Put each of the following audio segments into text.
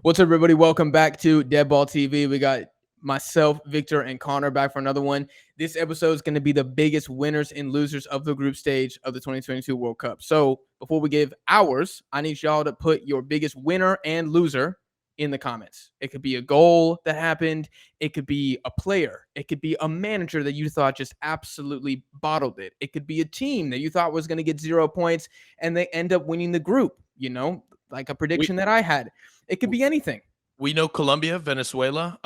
What's up, everybody? Welcome back to Deadball TV. We got myself, Victor, and Connor back for another one. This episode is going to be the biggest winners and losers of the group stage of the 2022 World Cup. So before we give ours, I need y'all to put your biggest winner and loser in the comments. It could be a goal that happened. It could be a player. It could be a manager that you thought just absolutely bottled it. It could be a team that you thought was going to get 0 points and they end up winning the group, like a prediction that I had. It could be anything. We know Colombia, Venezuela,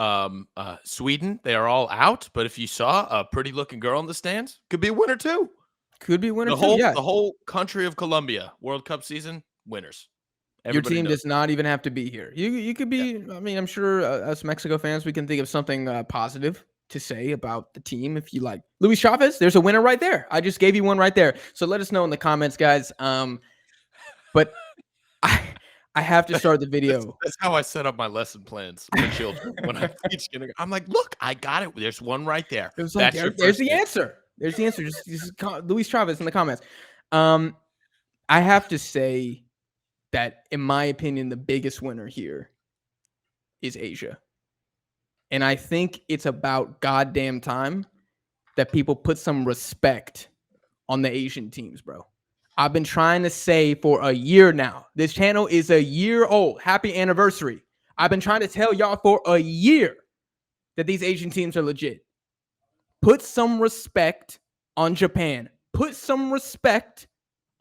Sweden, they are all out. But if you saw a pretty looking girl in the stands, could be a winner too. Could be a winner too, yeah. The whole country of Colombia, World Cup season, winners. Everybody Your team does not even have to be here. You could be, yeah. I mean, I'm sure us Mexico fans, we can think of something positive to say about the team. If you like Luis Chavez, there's a winner right there. I just gave you one right there. So let us know in the comments, guys. But I have to start the video. That's how I set up my lesson plans for children. When I teach kindergarten, I'm like, look, I got it. There's one right there. It was like, there's the answer. There's the answer. Just Luis Chavez in the comments. I have to say that, in my opinion, the biggest winner here is Asia. And I think it's about goddamn time that people put some respect on the Asian teams, bro. I've been trying to say for a year now. This channel is a year old. Happy anniversary. I've been trying to tell y'all for a year that these Asian teams are legit. Put some respect on Japan. Put some respect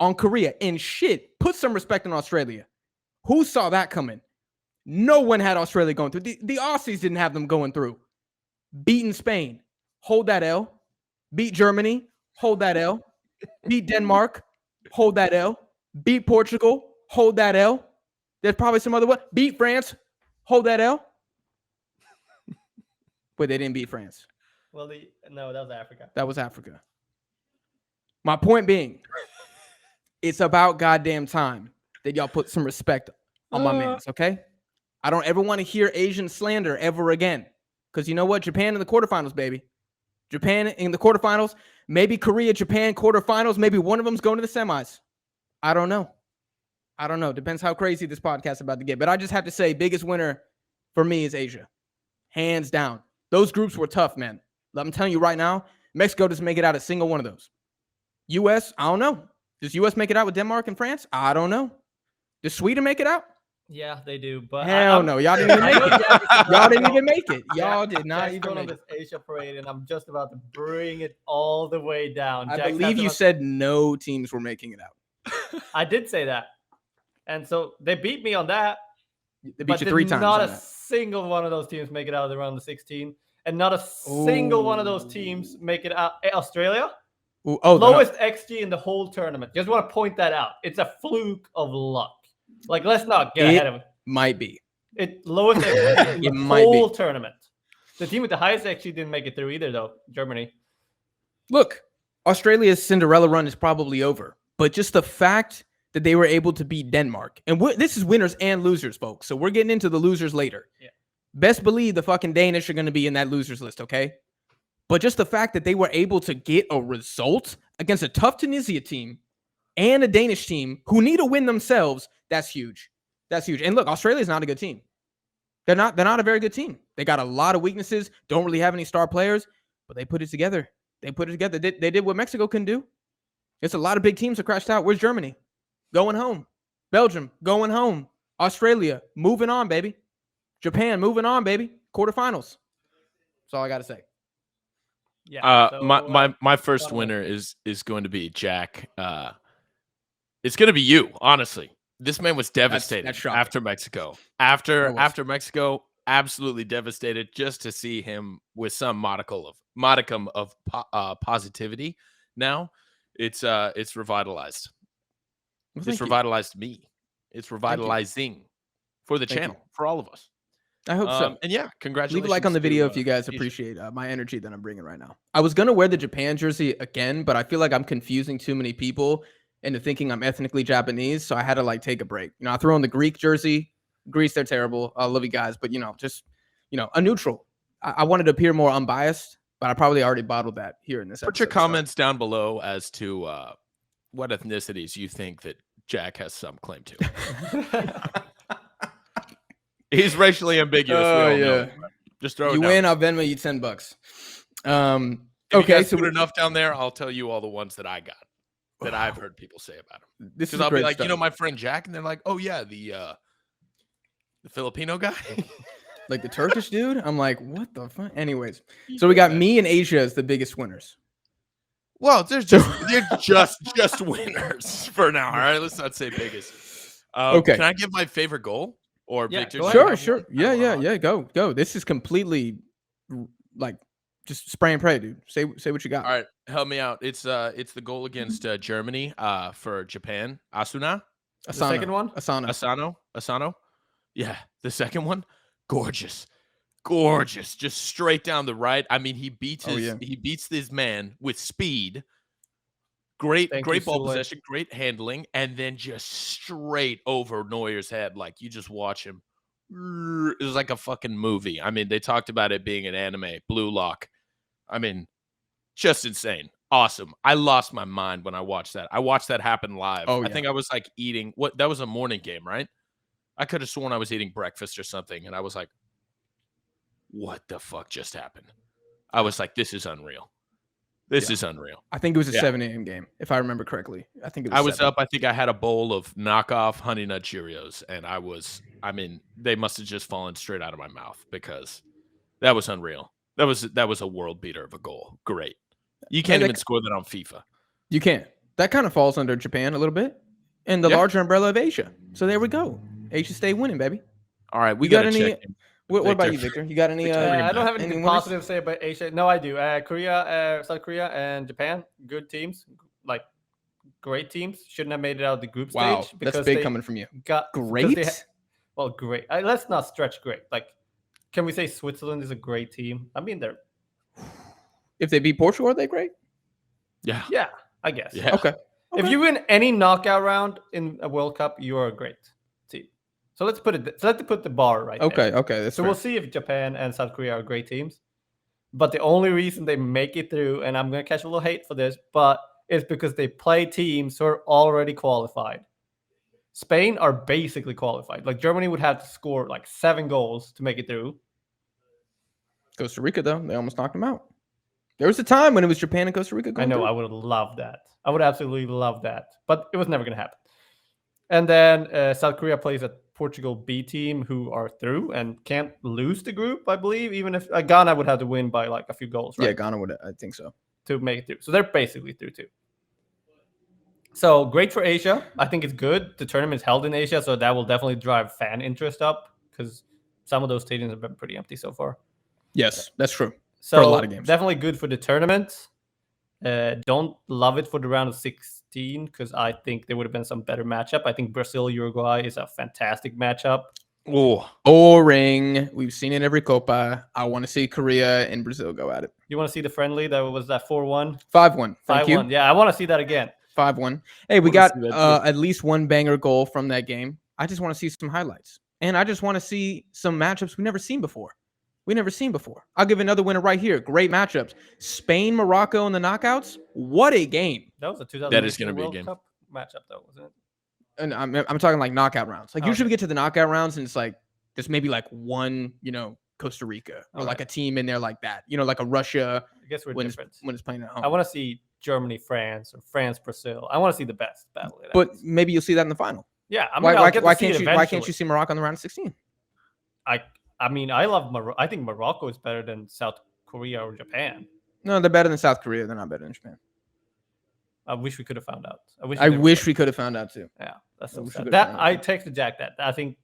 on Korea. And shit, put some respect on Australia. Who saw that coming? No one had Australia going through. The Aussies didn't have them going through. Beating Spain. Hold that L. Beat Germany. Hold that L. Beat Denmark. Hold that L. Beat Portugal. Hold that L. There's probably some other one. Beat France. Hold that L. But they didn't beat France. Well, no, that was Africa. That was Africa. My point being, it's about goddamn time that y'all put some respect on my mans, okay? I don't ever want to hear Asian slander ever again. Because you know what? Japan in the quarterfinals, baby. Japan in the quarterfinals. Maybe Korea, Japan quarterfinals. Maybe one of them's going to the semis. I don't know. Depends how crazy this podcast is about to get. But I just have to say, biggest winner for me is Asia. Hands down. Those groups were tough, man. I'm telling you right now, Mexico doesn't make it out a single one of those. U.S., I don't know. Does U.S. make it out with Denmark and France? I don't know. Does Sweden make it out? Yeah, they do. But hell no, y'all didn't even make it. Y'all didn't even make it. Y'all did not even make it. This Asia parade, and I'm just about to bring it all the way down. I believe you said no teams were making it out. I did say that, and so they beat me on that. They beat you 3 times. Not a single one of those teams make it out of the round of 16, and not a single one of those teams make it out. Australia, lowest XG in the whole tournament. Just want to point that out. It's a fluke of luck. Like, let's not get ahead of it. Might be. It lowest XG in the whole tournament. The team with the highest XG didn't make it through either, though. Germany. Look, Australia's Cinderella run is probably over. But just the fact that they were able to beat Denmark. And this is winners and losers, folks. So we're getting into the losers later. Yeah. Best believe the fucking Danish are going to be in that losers list, okay? But just the fact that they were able to get a result against a tough Tunisia team and a Danish team who need to win themselves, that's huge. That's huge. And look, Australia's not a good team. They're not a very good team. They got a lot of weaknesses, don't really have any star players, but they put it together. They did what Mexico couldn't do. It's a lot of big teams that crashed out. Where's Germany? Going home. Belgium, going home. Australia, moving on, baby. Japan, moving on, baby. Quarterfinals. That's all I got to say. Yeah. My first winner is going to be Jack. It's going to be you, honestly. This man was devastated that's after Mexico. After Mexico, absolutely devastated just to see him with some modicum of positivity. Now it's revitalized. It's revitalized me. It's revitalizing for the channel, for all of us. I hope so. And yeah, congratulations. Leave a like on the video if you guys appreciate my energy that I'm bringing right now. I was going to wear the Japan jersey again, but I feel like I'm confusing too many people into thinking I'm ethnically Japanese, so I had to take a break. I throw in the Greek jersey. Greece, they're terrible. I love you guys, but just a neutral. I wanted to appear more unbiased, but I probably already bottled that here in this episode. Put your comments down below as to what ethnicities you think that Jack has some claim to. He's racially ambiguous. Oh, we all yeah. know. Just throw it You down. win, I'll Venmo you $10. If Okay, you guys so put enough down there, I'll tell you all the ones that I got that I've heard people say about him. this is Because I'll be great like, stuff. you know, my friend Jack, and they're like, oh yeah, the Filipino guy. Like the Turkish dude. I'm like, what the fuck? Anyways, so we got me and Asia as the biggest winners. Well, they're just winners for now. All right, let's not say biggest. Okay. Can I give my favorite goal or Yeah, Victor? go ahead. Sure. Yeah. Go. This is completely like just spray and pray, dude. Say what you got. All right, help me out. It's the goal against Germany for Japan. Asano. The second one? Asano. Yeah, the second one. Gorgeous. Just straight down the right. I mean, he beats this man with speed. Great ball possession, great handling, and then just straight over Neuer's head. Like, you just watch him. It was like a fucking movie. I mean, they talked about it being an anime, Blue Lock. I mean, just insane. Awesome. I lost my mind when I watched that. I watched that happen live. Oh, yeah. I think I was like eating that was a morning game, right? I could have sworn I was eating breakfast or something, and I was like, what the fuck just happened? I was like, this is unreal. This is unreal. I think it was a 7 a.m. game, if I remember correctly. I think it was. I was up. I think I had a bowl of knockoff Honey Nut Cheerios, and I mean, they must have just fallen straight out of my mouth because that was unreal. That was a world beater of a goal. Great. You can't even score that on FIFA. You can't. That kind of falls under Japan a little bit, and the larger umbrella of Asia. So there we go. Asia stay winning, baby. All right, we got to any? check in. What about you, Victor? You got any? I don't have anything any positive to say about Asia. No, I do. Korea, South Korea, and Japan, good teams, like great teams. Shouldn't have made it out of the group stage. That's big coming from you. Great. Well, great. Let's not stretch great. Like, can we say Switzerland is a great team? I mean, they're. If they beat Portugal, are they great? Yeah. Yeah, I guess. Yeah. Okay. If you win any knockout round in a World Cup, you are a great team. So let's put the bar right there. Okay. That's so we'll see if Japan and South Korea are great teams. But the only reason they make it through, and I'm going to catch a little hate for this, but it's because they play teams who are already qualified. Spain are basically qualified. Like, Germany would have to score like 7 goals to make it through. Costa Rica, though, they almost knocked them out. There was a time when it was Japan and Costa Rica going I know. through. I would love that. I would absolutely love that. But it was never going to happen. And then South Korea plays a Portugal B team who are through and can't lose the group, I believe, even if Ghana would have to win by like a few goals, right? Yeah, Ghana would. I think so. To make it through. So they're basically through too. So great for Asia. I think it's good. The tournament is held in Asia, so that will definitely drive fan interest up because some of those stadiums have been pretty empty so far. Yes, that's true. So for a lot of games. Definitely good for the tournament. Don't love it for the round of 16 because I think there would have been some better matchup. I think Brazil-Uruguay is a fantastic matchup. Oh, boring. We've seen it every Copa. I want to see Korea and Brazil go at it. You want to see the friendly? That was that 4-1? 5-1. Thank you. 5-1. Yeah, I want to see that again. 5-1. Hey, we got at least one banger goal from that game. I just want to see some highlights. And I just want to see some matchups we've never seen before. I'll give another winner right here. Great matchups. Spain, Morocco in the knockouts. What a game. That was a 2000. That is going to be a World game. Cup matchup, though, wasn't it? And I'm talking like knockout rounds. Like usually we get to the knockout rounds and it's like there's maybe like one, Costa Rica or like a team in there like that. Like a Russia. I guess we're when different. When it's playing at home. I want to see Germany, France, or France, Brazil. I want to see the best battle. But maybe you'll see that in the final. Yeah, why can't you see Morocco in the round of 16? I mean, I love Morocco. I think Morocco is better than South Korea or Japan. No, they're better than South Korea. They're not better than Japan. I wish we could have found out. I wish we could have found out too. Yeah, that's so sad. I texted Jack that. I think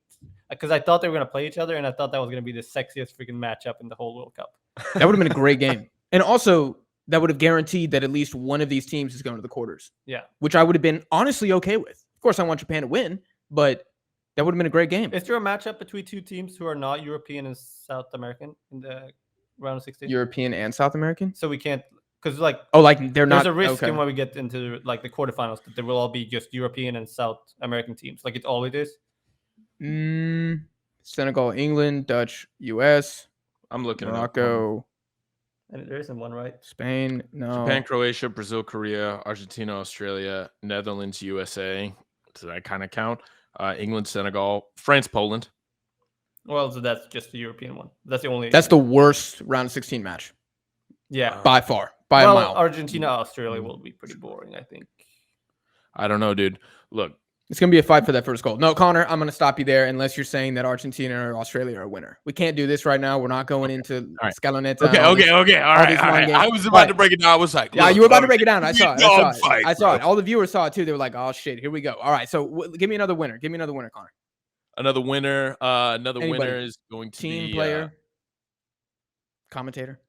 because I thought they were going to play each other, and I thought that was going to be the sexiest freaking matchup in the whole World Cup. That would have been a great game, and also that would have guaranteed that at least one of these teams is going to the quarters. Yeah, which I would have been honestly okay with. Of course, I want Japan to win, but that would have been a great game. Is there a matchup between two teams who are not European and South American in the round of 16? European and South American? So we can't, because they're not. There's a risk in when we get into like the quarterfinals that there will all be just European and South American teams. Like it's all it is. Senegal, England, Dutch, U.S. I'm looking Morocco. And there isn't one, right? Spain, no. Japan, Croatia, Brazil, Korea, Argentina, Australia, Netherlands, USA. Does that kind of count? England, Senegal, France, Poland. Well, so that's just the European one. That's the only. That's the worst round of 16 match. Yeah, by far, by a mile. Argentina, Australia will be pretty boring, I think. I don't know, dude. Look, it's gonna be a fight for that first goal. No, Connor, I'm gonna stop you there unless you're saying that Argentina or Australia are a winner. We can't do this right now. We're not going into Scaloneta. Okay. All right. I was about to break it down. I was like, yeah, you were about to break it down. I saw it. I saw it. All the viewers saw it too. They were like, oh shit, here we go. All right, so give me another winner. Give me another winner, Connor. Another winner. Winner is going to team be player, commentator.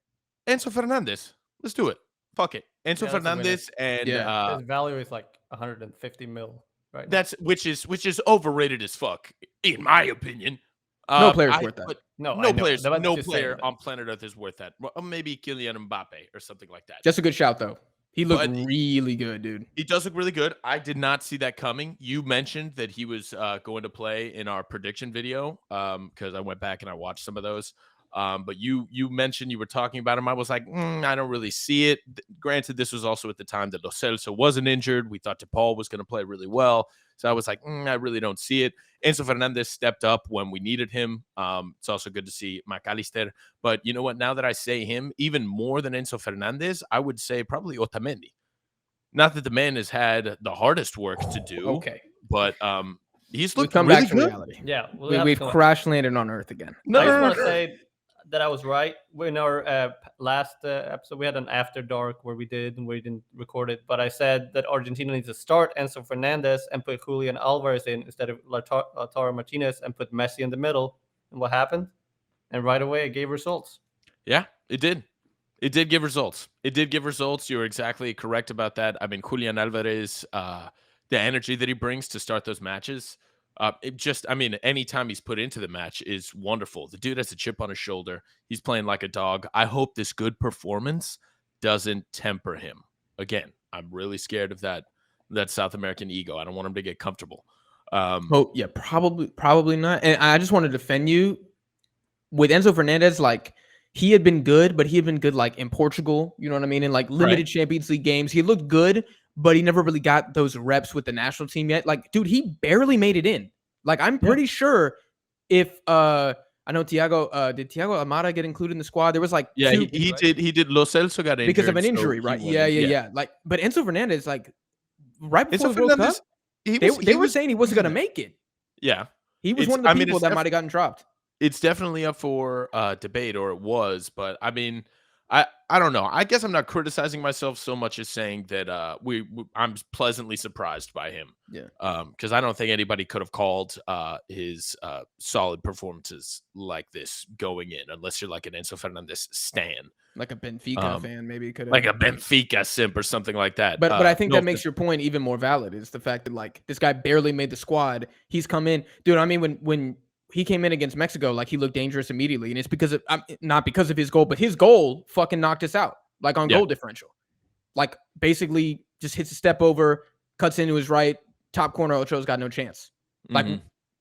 Enzo Fernandez. Let's do it. Fuck it. Enzo Fernandez and his value is like 150 mil. Right. That's which is overrated as fuck, in my opinion. No player's worth that. No player on planet Earth is worth that. Well, maybe Kylian Mbappe or something like that. Just a good shout though. He looked really good, dude. He does look really good. I did not see that coming. You mentioned that he was going to play in our prediction video because I went back and I watched some of those. But you mentioned you were talking about him. I was like, I don't really see it. Granted, this was also at the time that Lo Celso wasn't injured. We thought DePaul was going to play really well. So I was like, I really don't see it. Enzo Fernandez stepped up when we needed him. It's also good to see McAllister. But you know what? Now that I say him, even more than Enzo Fernandez, I would say probably Otamendi. Not that the man has had the hardest work to do. Okay. But he's looked come really back to good. Reality. Yeah. We've crash landed on Earth again. I just want to say that I was right. In our last episode, we had an after dark where we didn't record it, but I said that Argentina needs to start Enzo Fernandez and put Julian Alvarez in instead of Lautaro Martinez and put Messi in the middle. And what happened? And right away, it gave results. Yeah, it did. It did give results. You're exactly correct about that. I mean, Julian Alvarez, the energy that he brings to start those matches, anytime he's put into the match is wonderful. The dude has a chip on his shoulder. He's playing like a dog. I hope this good performance doesn't temper him. Again, I'm really scared of that South American ego. I don't want him to get comfortable. Probably not. And I just want to defend you with Enzo Fernandez. Like, he had been good, but he had been good like in Portugal. You know what I mean? In like limited Champions League games, he looked good, but he never really got those reps with the national team yet. Like, dude, he barely made it in. Like, I'm pretty sure if I know Thiago did Thiago Almada get included in the squad? There was like he did. He did. Lo Celso got injured because of an injury, right? Yeah. Like, but Enzo Fernandez, like right before the World Cup, they were saying he wasn't gonna make it. Yeah, he was one of the people that might have gotten dropped. It's definitely up for debate, or it was. But I mean, I don't know. I guess I'm not criticizing myself so much as saying that I'm pleasantly surprised by him. Yeah. Because I don't think anybody could have called his solid performances like this going in, unless you're like an Enzo Fernandez stan, like a Benfica fan, maybe could have like a Benfica simp or something like that. But I think that makes your point even more valid. Is the fact that like this guy barely made the squad. He's come in, dude. I mean, when he came in against Mexico, like he looked dangerous immediately, and it's because of not because of his goal, but his goal fucking knocked us out, like on goal differential. Like basically just hits a step over, cuts into his right, top corner. Ochoa's got no chance. Like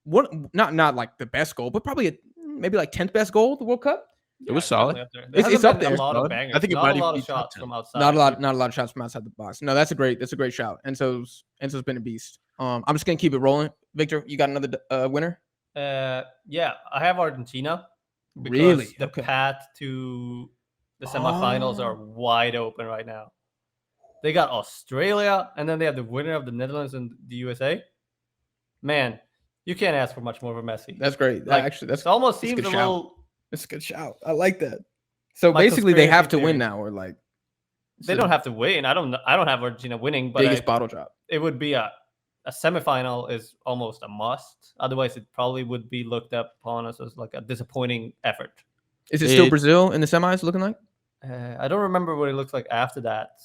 not like the best goal, but probably maybe like 10th best goal of the World Cup. It was solid. It's up there. A lot of bangers. I think it not might a lot be of shots from outside. Not a lot of shots from outside the box. No, that's a great shout. Enzo's been a beast. I'm just gonna keep it rolling. Victor, you got another winner? Yeah, I have Argentina. Really? The path to the semifinals are wide open right now. They got Australia, and then they have the winner of the Netherlands and the USA. Man, you can't ask for much more of a Messi. That's great. Like, Actually, it almost seems a little. It's a good shout. I like that. So basically, they have to win now, or like they don't have to win. I don't have Argentina winning, but biggest bottle drop. It would be a semifinal is almost a must. Otherwise, it probably would be looked upon as like a disappointing effort. Is it still Brazil in the semis looking like? I don't remember what it looks like after that.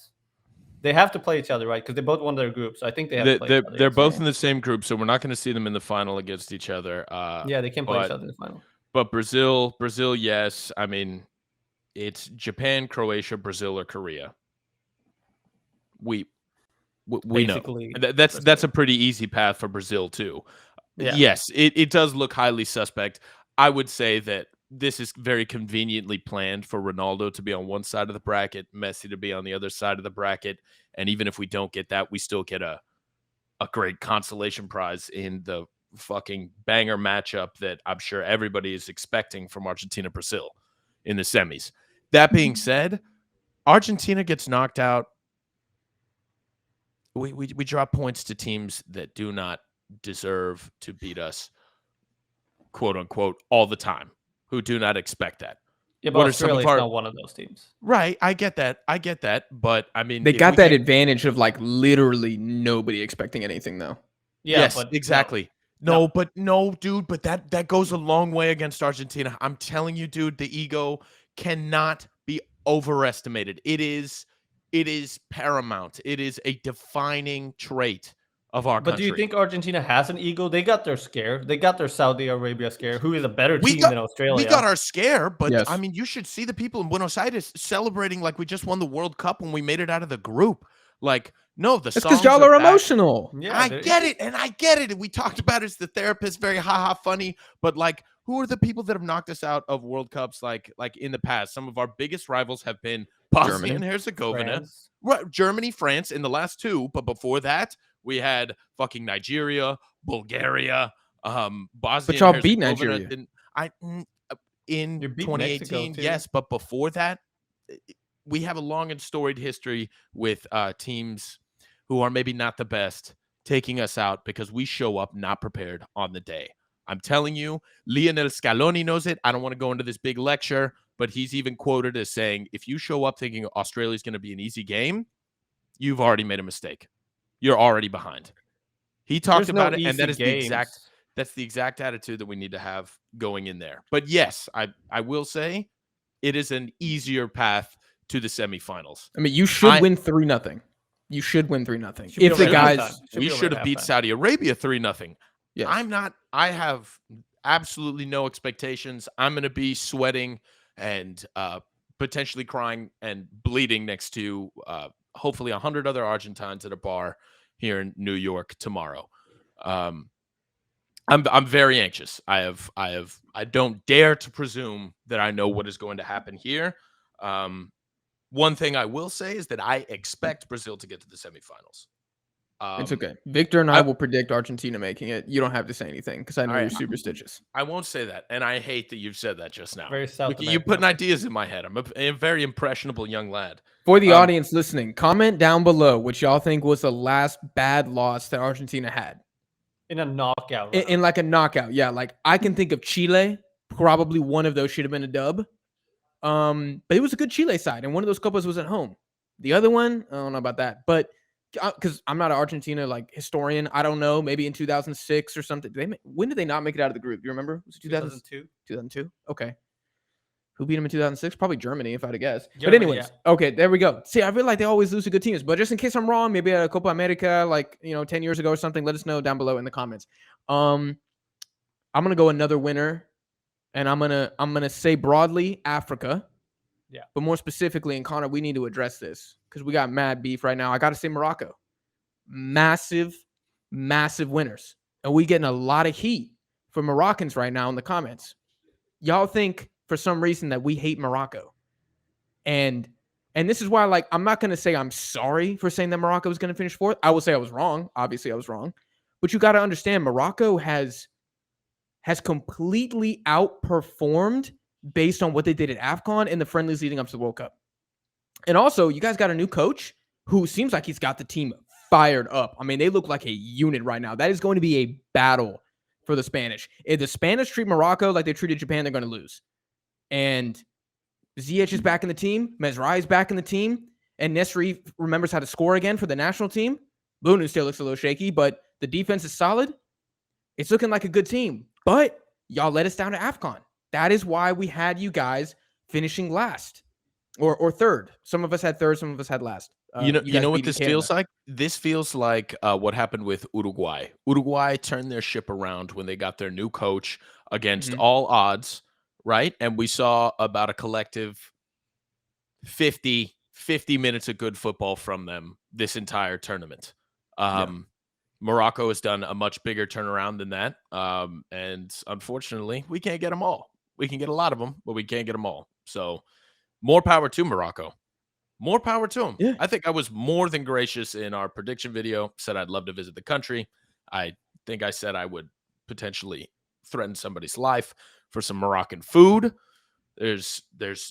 They have to play each other, right? Because they both won their group, so I think they have to play each other. They're both in the same group, so we're not going to see them in the final against each other. Yeah, they can play each other in the final. But Brazil, yes. I mean, it's Japan, Croatia, Brazil, or Korea. We know that's a pretty easy path for Brazil too. Yeah. Yes, it does look highly suspect. I would say that this is very conveniently planned for Ronaldo to be on one side of the bracket, Messi to be on the other side of the bracket, and even if we don't get that, we still get a great consolation prize in the fucking banger matchup that I'm sure everybody is expecting from Argentina-Brazil in the semis. That being said, Argentina gets knocked out. We drop points to teams that do not deserve to beat us, quote unquote, all the time, who do not expect that. Yeah, but Australia's not one of those teams. Right, I get that. But, I mean... They got that advantage of, like, literally nobody expecting anything, though. Yeah, yes, but exactly. No, dude, but that goes a long way against Argentina. I'm telling you, dude, the ego cannot be overestimated. It is paramount. It is a defining trait of our country. But do you think Argentina has an ego? They got their scare. They got their Saudi Arabia scare, who is a better team than Australia. We got our scare, but yes. I mean, you should see the people in Buenos Aires celebrating like we just won the World Cup when we made it out of the group. Like, no, the songs because y'all are emotional. Yeah, I get it. And we talked about it as the therapist, very haha funny. But like, who are the people that have knocked us out of World Cups like in the past? Some of our biggest rivals have been Bosnia and Herzegovina, Germany, France in the last two. But before that, we had fucking Nigeria, Bulgaria, Bosnia. But y'all beat Nigeria. In 2018, yes. But before that, we have a long and storied history with teams who are maybe not the best taking us out because we show up not prepared on the day. I'm telling you, Lionel Scaloni knows it. I don't want to go into this big lecture, but he's even quoted as saying, if you show up thinking Australia's going to be an easy game, you've already made a mistake. You're already behind. He talked about it, and that is that's the exact attitude that we need to have going in there. But yes, I will say it is an easier path to the semifinals. I mean, you should win 3-0. You should win 3-0. If the guys, we should have beat Saudi Arabia 3-0. Yes. I have absolutely no expectations. I'm going to be sweating and potentially crying and bleeding next to hopefully 100 other Argentines at a bar here in New York tomorrow. I'm very anxious. I don't dare to presume that I know what is going to happen here. One thing I will say is that I expect Brazil to get to the semifinals. It's okay. Victor and I will predict Argentina making it. You don't have to say anything because I know you're superstitious. I won't say that, and I hate that you've said that just now. Very You're putting ideas in my head. I'm a very impressionable young lad. For the audience listening, comment down below what y'all think was the last bad loss that Argentina had. In a knockout. In like a knockout, yeah. Like I can think of Chile. Probably one of those should have been a dub. But it was a good Chile side, and one of those copas was at home. The other one, I don't know about that, but because I'm not an Argentina like historian, I don't know. Maybe in 2006 or something. When did they not make it out of the group? Do you remember? Was it 2002? 2002. Okay. Who beat them in 2006? Probably Germany, if I had to guess. But anyways, okay, there we go. See, I feel like they always lose to good teams. But just in case I'm wrong, maybe at a Copa America, 10 years ago or something, let us know down below in the comments. I'm gonna go another winner, and I'm gonna say broadly Africa. Yeah. But more specifically, and Connor, we need to address this because we got mad beef right now. I got to say Morocco. Massive, massive winners. And we getting a lot of heat for Moroccans right now in the comments. Y'all think for some reason that we hate Morocco. And this is why, I'm not going to say I'm sorry for saying that Morocco was going to finish fourth. I will say I was wrong. Obviously, I was wrong. But you got to understand, Morocco has completely outperformed based on what they did at AFCON and the friendlies leading up to the World Cup. And also, you guys got a new coach who seems like he's got the team fired up. I mean, they look like a unit right now. That is going to be a battle for the Spanish. If the Spanish treat Morocco like they treated Japan, they're going to lose. And Ziyech is back in the team. Mezrai is back in the team. And Nesri remembers how to score again for the national team. Bunu still looks a little shaky, but the defense is solid. It's looking like a good team. But y'all let us down to AFCON. That is why we had you guys finishing last or third. Some of us had third, some of us had last. You know what this feels like? This feels like what happened with Uruguay. Uruguay turned their ship around when they got their new coach against all odds, right? And we saw about a collective 50 minutes of good football from them this entire tournament. Morocco has done a much bigger turnaround than that. And unfortunately, we can't get them all. We can get a lot of them, but we can't get them all. So more power to Morocco. More power to them. Yeah. I think I was more than gracious in our prediction video. Said I'd love to visit the country. I think I said I would potentially threaten somebody's life for some Moroccan food. There's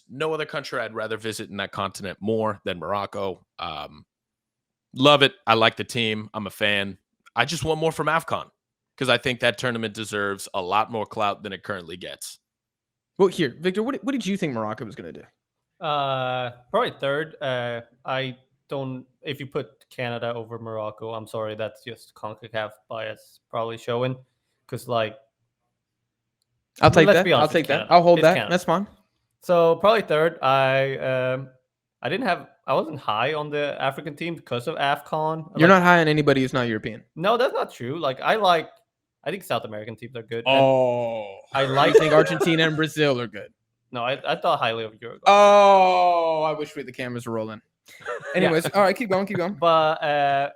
no other country I'd rather visit in that continent more than Morocco. Love it. I like the team. I'm a fan. I just want more from AFCON because I think that tournament deserves a lot more clout than it currently gets. Well, here, Victor, what did you think Morocco was going to do? Probably third. I don't. If you put Canada over Morocco, I'm sorry, that's just CONCACAF bias probably showing. Because I'll take that. I'll take that. I'll hold that. Canada. That's fine. So probably third. I wasn't high on the African team because of AFCON. You're not high on anybody who's not European. No, that's not true. I think South American teams are good. I think Argentina and Brazil are good. No, I thought highly of Uruguay. Oh, I wish the cameras were rolling. Anyways, all right, keep going. But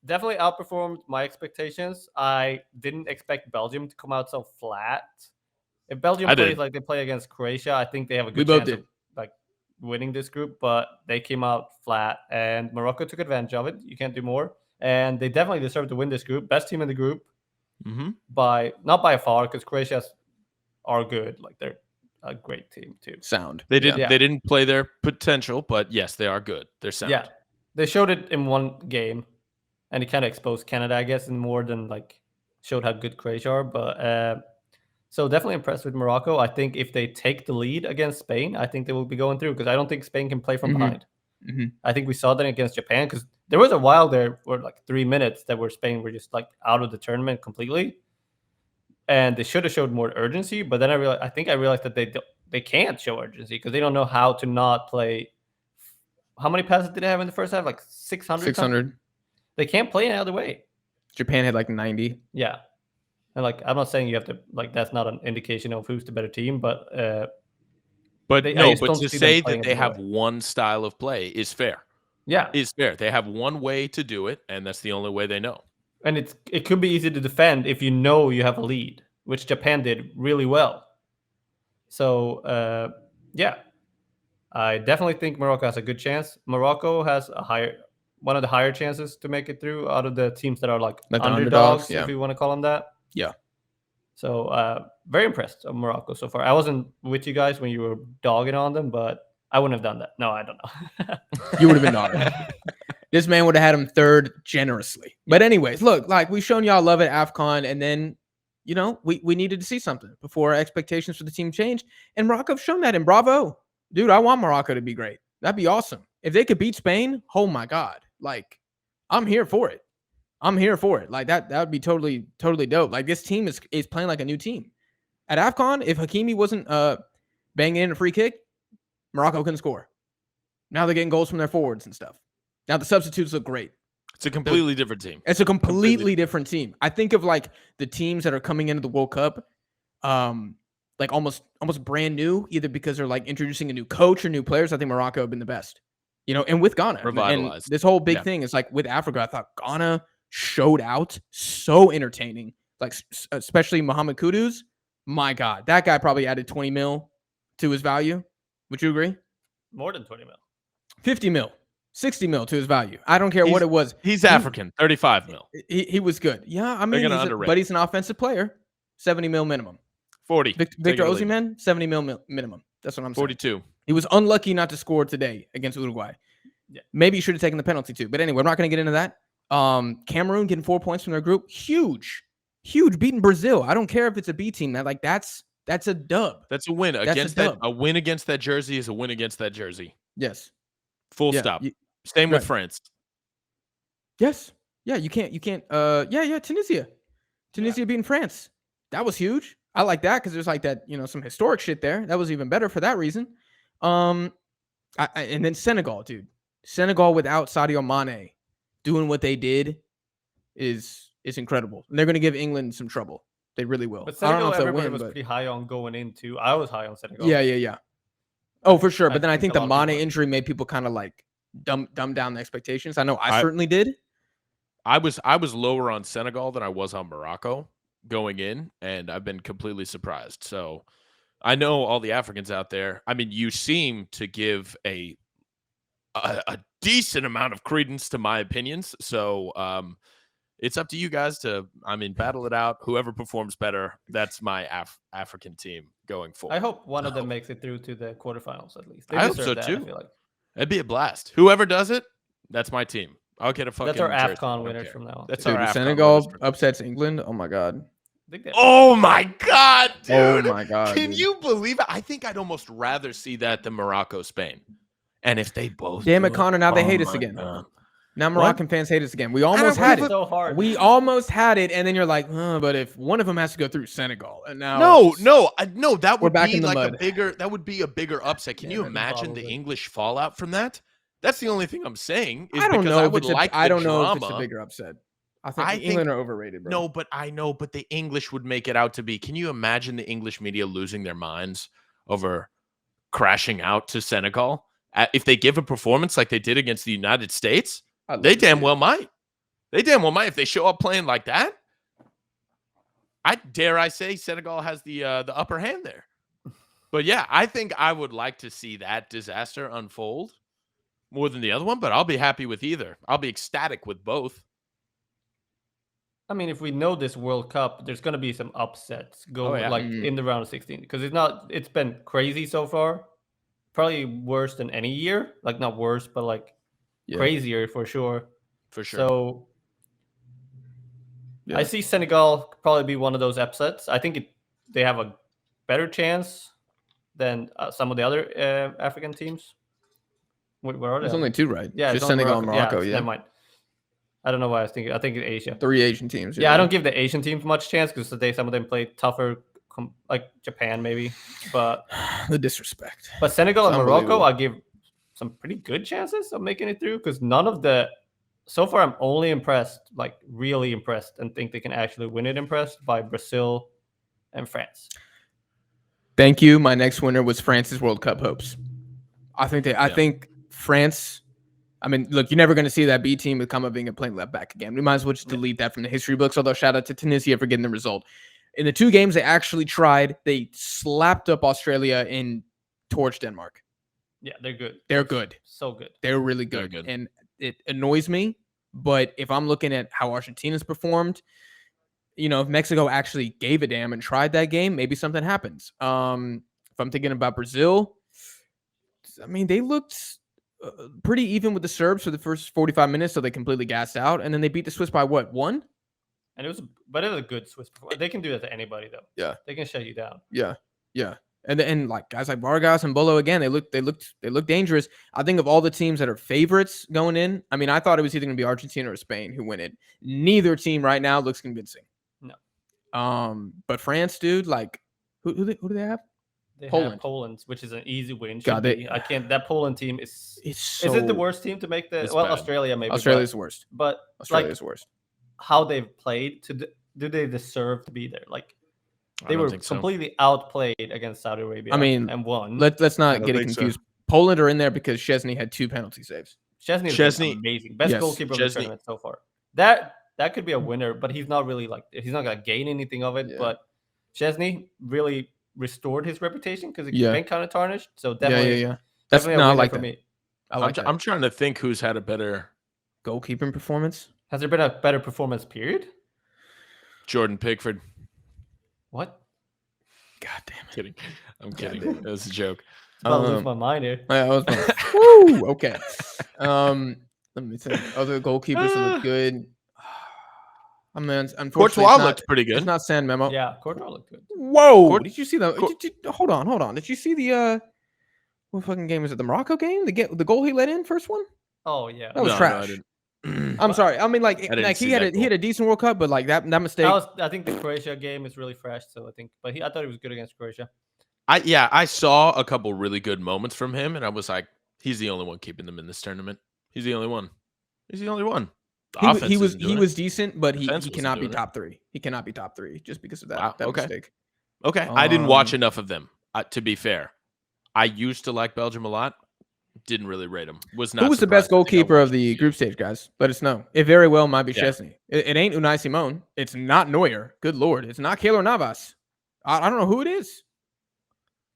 definitely outperformed my expectations. I didn't expect Belgium to come out so flat. If Belgium plays like they play against Croatia, I think they have a good chance of winning this group. But they came out flat, and Morocco took advantage of it. You can't do more, and they definitely deserve to win this group. Best team in the group, not by far, because Croatia are good. They're a great team too. Sound. They didn't play their potential, but yes, they are good. They're sound. Yeah, they showed it in one game, and it kind of exposed Canada, I guess, and more than showed how good Croatia are. But so definitely impressed with Morocco. I think if they take the lead against Spain, I think they will be going through because I don't think Spain can play from behind. I think we saw that against Japan because there was a while there where 3 minutes that where Spain were just out of the tournament completely. And they should have showed more urgency, but then I realized that they can't show urgency because they don't know how to not play. How many passes did they have in the first half? 600? 600. They can't play any other way. Japan had 90. Yeah. And I'm not saying you have to that's not an indication of who's the better team, but to say that they have one style of play is fair. Yeah. Is fair. They have one way to do it, and that's the only way they know. And it could be easy to defend if you know you have a lead, which Japan did really well. So, I definitely think Morocco has a good chance. Morocco has one of the higher chances to make it through out of the teams that are underdogs, if you want to call them that. Yeah. So, very impressed of Morocco so far. I wasn't with you guys when you were dogging on them, but I wouldn't have done that. No, I don't know. You would have been dogging. This man would have had him third generously. But anyways, look, we've shown y'all love at AFCON, and then, we needed to see something before our expectations for the team changed. And Morocco's shown that, and bravo. Dude, I want Morocco to be great. That'd be awesome. If they could beat Spain, oh my God. I'm here for it. That would be totally, totally dope. This team is playing like a new team. At AFCON, if Hakimi wasn't banging in a free kick, Morocco couldn't score. Now they're getting goals from their forwards and stuff. Now the substitutes look great. It's a completely different team. It's a completely different team. I think of the teams that are coming into the World Cup, almost brand new, either because they're introducing a new coach or new players. I think Morocco have been the best, and with Ghana, revitalized. And this whole big thing is with Africa. I thought Ghana showed out, so entertaining. Especially Mohamed Kudus. My God, that guy probably added 20 mil to his value. Would you agree? More than 20 mil. 50 mil. 60 mil to his value. I don't care what it was. He's African. 35 mil. He was good. Yeah, I mean, but he's an offensive player. 70 mil minimum. 40. Victor Osimhen, 70 mil minimum. That's what I'm saying. 42. He was unlucky not to score today against Uruguay. Yeah. Maybe he should have taken the penalty too. But anyway, we're not going to get into that. Cameroon getting 4 points from their group. Huge. Beating Brazil. I don't care if it's a B team. That's a dub. That's a win. A win against that jersey is a win against that jersey. Yes. Full stop. Same with France. Yes. Yeah, you can't Tunisia. Beating France. That was huge. I like that because there's that, some historic shit there. That was even better for that reason. And then Senegal, dude. Senegal without Sadio Mane doing what they did is incredible. And they're going to give England some trouble. They really will. But Senegal, everybody was pretty high on going into. I was high on Senegal. Yeah. Oh, for sure. But then I think the Mane injury made people kind of dumb down the expectations. I know I certainly did. I was lower on Senegal than I was on Morocco going in, and I've been completely surprised. So I know all the Africans out there. I mean, you seem to give a decent amount of credence to my opinions. So it's up to you guys to, battle it out. Whoever performs better, that's my African team going forward. I hope one of them makes it through to the quarterfinals at least. They I hope deserve so that, too. I feel like. It'd be a blast. Whoever does it, that's my team. I'll get a fucking That's our jersey. AFCON winners from now on. That's Dude, our if AFCON Senegal winners. upsets England, oh my god. Oh my god, dude! Oh my god! Can dude. you believe it? I think I'd almost rather see that than Morocco, Spain. And if they both, Damn it, Connor! Now they hate us my again. God. Now Moroccan fans hate us again. We almost had it. So hard. We almost had it, and then you're like, but if one of them has to go through Senegal, and now no, that would back be in the like mud. a bigger. That would be a bigger upset. Can you imagine the English fallout from that? That's the only thing I'm saying. Is I don't because know. I would like I don't know if drama. it's a bigger upset. I think England are overrated, bro. No, but I know, but the English would make it out to be. Can you imagine the English media losing their minds over crashing out to Senegal? If they give a performance like they did against the United States, they damn well might. They damn well might if they show up playing like that. I say Senegal has the upper hand there. But yeah, I think I would like to see that disaster unfold more than the other one, but I'll be happy with either. I'll be ecstatic with both. I mean, if we know this World Cup, there's going to be some upsets in the round of 16 because it's been crazy so far. Probably worse than any year. Like not worse, but crazier for sure. For sure. So I see Senegal probably be one of those upsets. I think they have a better chance than some of the other African teams. What are they? There's only two, right? Yeah, just Senegal and Morocco. Yeah, never mind. I don't know why I was thinking. I think it's Asia. 3 Asian teams. Yeah, I don't give the Asian teams much chance because some of them play tougher, like Japan maybe. But the disrespect. But Senegal and Morocco, I give some pretty good chances of making it through because so far I'm only impressed, like really impressed, and think they can actually win it. Impressed by Brazil and France. Thank you. My next winner was France's World Cup hopes. I think France. I mean, look, you're never going to see that B team with Kamavinga playing left back again. We might as well just delete that from the history books, although shout out to Tunisia for getting the result. In the 2 games they actually tried, they slapped up Australia and torched Denmark. Yeah, they're good. They're good. So good. They're really good. And it annoys me, but if I'm looking at how Argentina's performed, if Mexico actually gave a damn and tried that game, maybe something happens. If I'm thinking about Brazil, I mean, they looked pretty even with the Serbs for the first 45 minutes, so they completely gassed out, and then they beat the Swiss by what, 1? And it was a good Swiss performance. They can do that to anybody though. Yeah, they can shut you down. Yeah. And like guys like Vargas and Bolo again, they look dangerous. I think of all the teams that are favorites going in, I mean, I thought it was either going to be Argentina or Spain who win it. Neither team right now looks convincing. No. But France, dude, like who do they have? They have Poland, which is an easy win. That Poland team is so, is it the worst team to make the bad. Australia maybe. Australia's the worst. But Australia's worst. How they've played do they deserve to be there? Like they were completely outplayed against Saudi Arabia. I mean, and won. Let's not get it confused. Poland are in there because Szczęsny had 2 penalty saves. Szczęsny amazing. Best goalkeeper of the tournament so far. That could be a winner, but he's not really he's not gonna gain anything of it. Yeah. But Szczęsny really restored his reputation because he's been kind of tarnished. So definitely, that's not like for me. I'm trying to think who's had a better goalkeeping performance. Has there been a better performance? Period. Jordan Pickford. What? God damn it! Kidding. I'm kidding. That was a joke. I'm lose my mind here. Woo! Okay. Let me think. Other goalkeepers that look good. I mean, unfortunately, Courtois looked pretty good. It's not San Memo. Yeah, Courtois looked good. Whoa! Did you see that? Hold on. Did you see the what fucking game was it? The Morocco game? The goal he let in, first one? Oh yeah, that was trash. I'm sorry. I mean, like he had a decent World Cup, but like that mistake. I think the Croatia game is really fresh, so I thought he was good against Croatia. I saw a couple really good moments from him, and I was like, he's the only one keeping them in this tournament. He's the only one. He was decent, but he cannot be top 3. He cannot be top 3 just because of that mistake. Okay, I didn't watch enough of them. To be fair, I used to like Belgium a lot. Didn't really rate him. Who was the best goalkeeper of the group stage, guys? Let us know. It very well might be Szczęsny. It ain't Unai Simon. It's not Neuer. Good Lord. It's not Keylor Navas. I don't know who it is.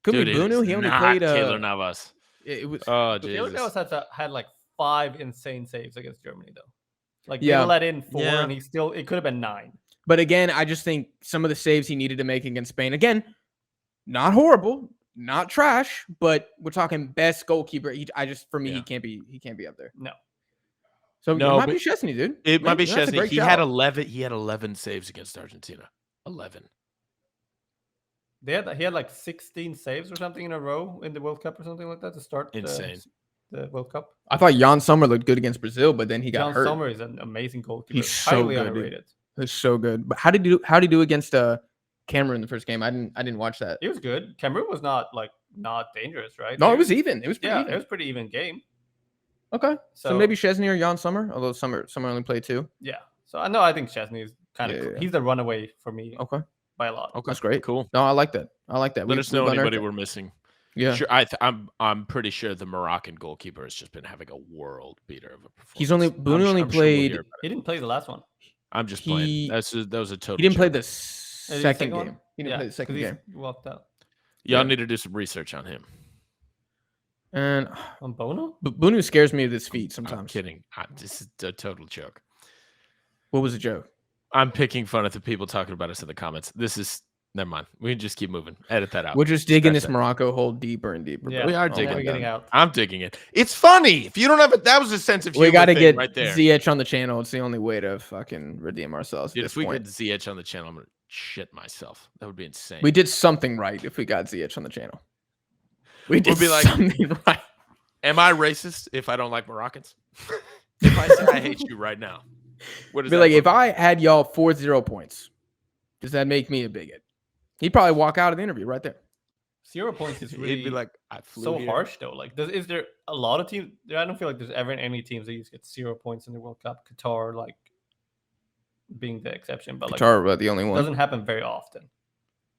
Could be Bunu. He only played Keylor Navas. It was Jesus. Keylor Navas had like 5 insane saves against Germany though. Like they let in 4, Yeah. and it could have been 9. But again, I just think some of the saves he needed to make against Spain, again, not horrible, not trash, but we're talking best goalkeeper. He can't be up there. No. So it might be Szczęsny, dude. It might be Szczęsny. He had 11 saves against Argentina. 11. He had like 16 saves or something in a row in the World Cup or something like that to start the World Cup. I thought Jan Sommer looked good against Brazil, but then he got hurt. Jan Sommer is an amazing goalkeeper. He's so highly good, underrated. He's so good. But how did he do against Cameroon in the first game? I didn't watch that. It was good. Cameroon was not dangerous, right? No, it was even. It was pretty even. It was pretty even game. Okay. So maybe Szczęsny or Jan Sommer, although Sommer only played 2. Yeah. So I think Szczęsny is kind of he's the runaway for me. Okay. By a lot. Okay. That's great. Cool. No, I like that. Let us know anybody we're missing. Yeah. Sure. I'm pretty sure the Moroccan goalkeeper has just been having a world beater of a performance. Boone only played. He didn't play the last one. I'm just playing. That was a total. He didn't play joke. the second game. He didn't play the second game. He walked out. Y'all need to do some research on him. And on Bono? Boone scares me with his feet sometimes. I'm kidding. This is a total joke. What was the joke? I'm picking fun at the people talking about us in the comments. Never mind. We can just keep moving. Edit that out. We're just digging this Morocco hole deeper and deeper. Yeah, we are digging out. I'm digging it. It's funny. If you don't have it, that was a sense of humor. We got to get right there. ZH on the channel. It's the only way to fucking redeem ourselves. Dude, if we get ZH on the channel, I'm gonna shit myself. That would be insane. We did something right if we got ZH on the channel. We'd be like, something right. Am I racist if I don't like Moroccans? If I say I hate you right now, what is be like? If I had y'all 4-0 points, does that make me a bigot? He'd probably walk out of the interview right there. 0 points is really He'd be like, harsh though. Like, is there a lot of teams? I don't feel like there's ever any teams that get 0 points in the World Cup. Qatar, like, being the exception, but Qatar, but the only one. Doesn't happen very often.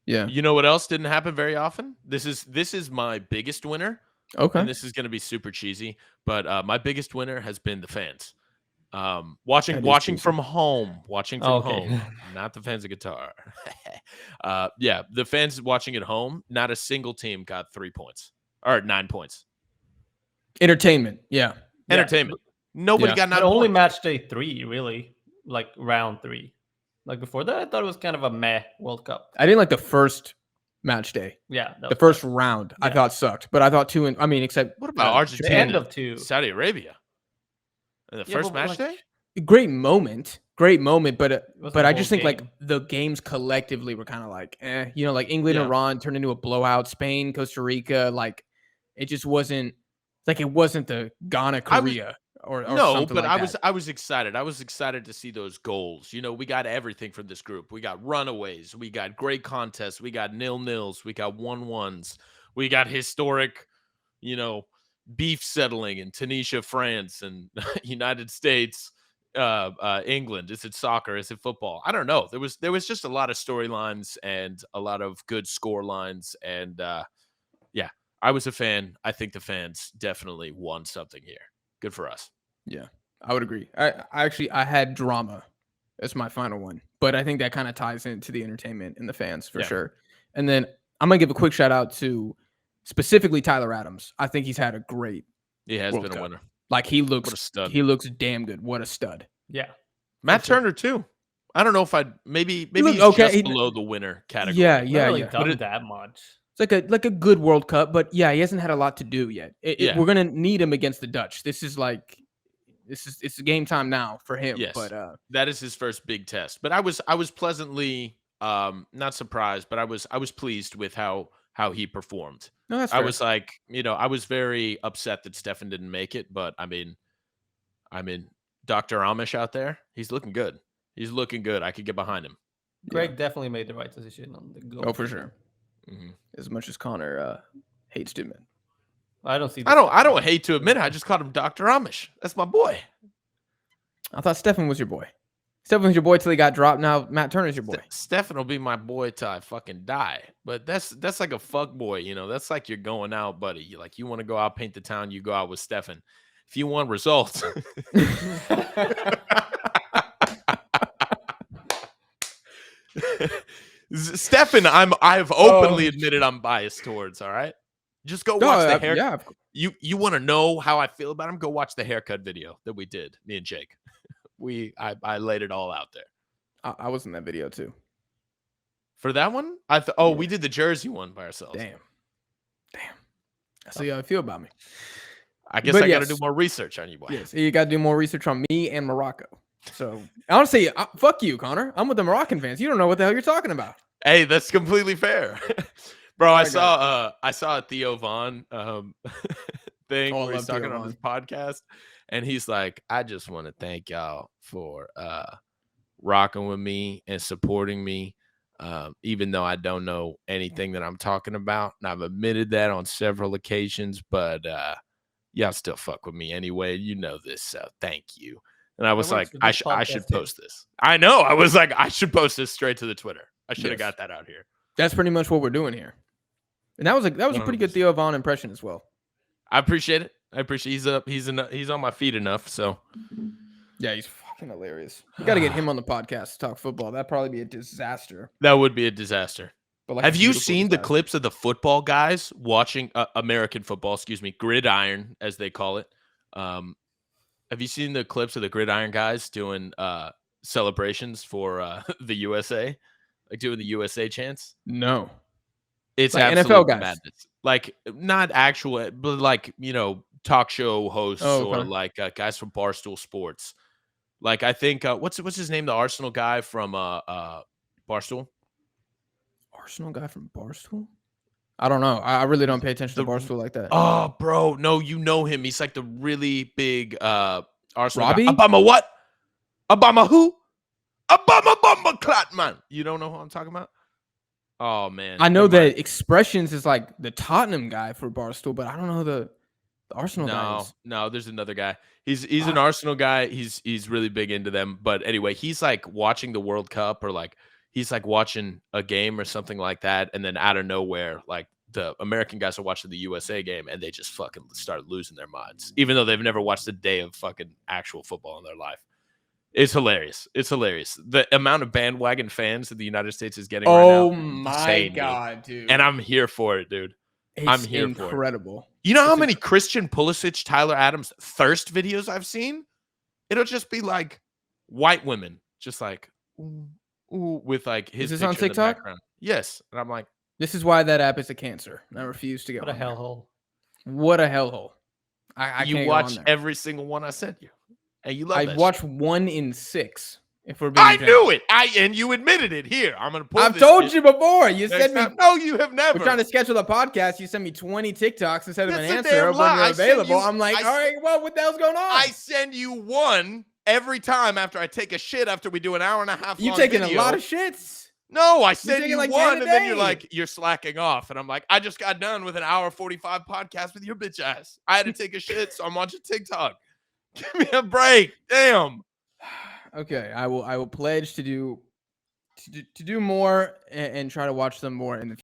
Yeah. You know what else didn't happen very often? This is my biggest winner. Okay. And this is going to be super cheesy, but my biggest winner has been the fans. Watching from home, not the fans of Qatar. Yeah, the fans watching at home. Not a single team got 3 points or 9 points. Entertainment, yeah. Entertainment. Nobody got 9 points. Only match day 3, really, like round 3. Like before that, I thought it was kind of a meh World Cup. I didn't like the first match day. Yeah, the first round I thought sucked, but I thought 2 except what about Argentina? The end of 2, Saudi Arabia. The first match day? Great moment, but I just think like the games collectively were kind of like, like England and Iran turned into a blowout. Spain, Costa Rica, like it just wasn't like it wasn't the Ghana, Korea or no, something but like I was excited. I was excited to see those goals. You know, we got everything from this group. We got runaways, we got great contests, we got 0-0s, we got 1-1s, we got historic, beef settling in Tunisia, France, and United States, England. Is it soccer? Is it football? I don't know. There was just a lot of storylines and a lot of good score lines, and I was a fan. I think the fans definitely won something here. Good for us. Yeah, I would agree. I had drama as my final one, but I think that kind of ties into the entertainment and the fans for sure. And then I'm gonna give a quick shout out to specifically Tyler Adams. I think he's had a great. He has been a winner. Like he looks damn good. What a stud. Yeah. Matt Turner too. I don't know if maybe he's okay. Just below the winner category. Yeah. Done that much. It's like a good World Cup, but he hasn't had a lot to do yet. We're gonna need him against the Dutch. It's game time now for him. Yes, but that is his first big test. But I was pleasantly not surprised, but I was pleased with how he performed. No, that's fair. I was like, I was very upset that Stefan didn't make it, but I mean, Dr. Amish out there, he's looking good. He's looking good. I could get behind him. Greg definitely made the right decision on the goal. Oh, for sure. Mm-hmm. As much as Connor hates to admit. I don't see. I don't hate to admit it. I just called him Dr. Amish. That's my boy. I thought Stefan was your boy. Stefan was your boy till he got dropped. Now Matt Turner's your boy. Stefan will be my boy till I fucking die. But that's like a fuck boy, That's like you're going out, buddy. You want to go out, paint the town. You go out with Stefan. If you want results. Stefan, I've openly admitted I'm biased towards. All right, just go watch the haircut. You want to know how I feel about him? Go watch the haircut video that we did, me and Jake. I laid it all out there. I was in that video too. For that one, we did the Jersey one by ourselves. Damn. So how you feel about me. I guess I got to do more research on you, boy. Yes, you got to do more research on me and Morocco. So honestly, fuck you, Connor. I'm with the Moroccan fans. You don't know what the hell you're talking about. Hey, that's completely fair, bro. I saw a Theo Vaughn thing where he's talking on his podcast, and he's like, "I just want to thank y'all for rocking with me and supporting me, even though I don't know anything that I'm talking about, and I've admitted that on several occasions, but y'all still fuck with me anyway. You know this, so thank you." And I was like, I should post this. I know. I was like, I should post this straight to the Twitter. I should have got that out here. That's pretty much what we're doing here. And that was a pretty good Theo Vaughn impression as well. I appreciate it. He's on my feet enough. So yeah, he's fucking hilarious. We got to get him on the podcast to talk football. That'd probably be a disaster. That would be a disaster. But like, have you seen the clips of the football guys watching American football? Excuse me, gridiron as they call it. Have you seen the clips of the gridiron guys doing celebrations for the USA, like doing the USA chants? No, it's like NFL guys, madness. Like not actual, but like talk show hosts or like guys from Barstool Sports. Like I think what's his name? The Arsenal guy from Barstool. Arsenal guy from Barstool. I don't know. I really don't pay attention to Barstool like that. Oh, bro. No, you know him. He's like the really big Arsenal Robbie? guy. Obama what? Obama who? Obama Clatman. You don't know who I'm talking about? Oh, man. I know that Expressions is like the Tottenham guy for Barstool, but I don't know the Arsenal guy. No, there's another guy. He's an Arsenal guy. He's really big into them. But anyway, he's like watching the World Cup or like he's like watching a game or something like that. And then out of nowhere, like the American guys are watching the USA game and they just fucking start losing their minds, even though they've never watched a day of fucking actual football in their life. It's hilarious. It's hilarious. The amount of bandwagon fans that the United States is getting right now. Oh my God, dude. And I'm here for it, dude. I'm here for it. Incredible. You know how many Christian Pulisic, Tyler Adams thirst videos I've seen? It'll just be like white women, just like ooh, with like his. Is this on TikTok? Yes, and I'm like, this is why that app is a cancer. I refuse to get. What a hellhole! What a hellhole! I you watch every single one I sent you, and you love. I watched 1 in 6. If we're I knew it. And you admitted it. Here, I'm gonna pull. I've told you before. You said me. No, you have never. We're trying to schedule the podcast. You sent me 20 TikToks instead of an answer when you're available. I'm like, all right, well, what the hell's going on? I send you one every time after I take a shit after we do an hour and a half. You taking a lot of shits? No, I send you like one, and then you're like, you're slacking off, and I'm like, I just got done with an hour 45 podcast with your bitch ass. I had to take a shit, so I'm watching TikTok. Give me a break, damn. Okay, I will pledge to do more and try to watch them more in the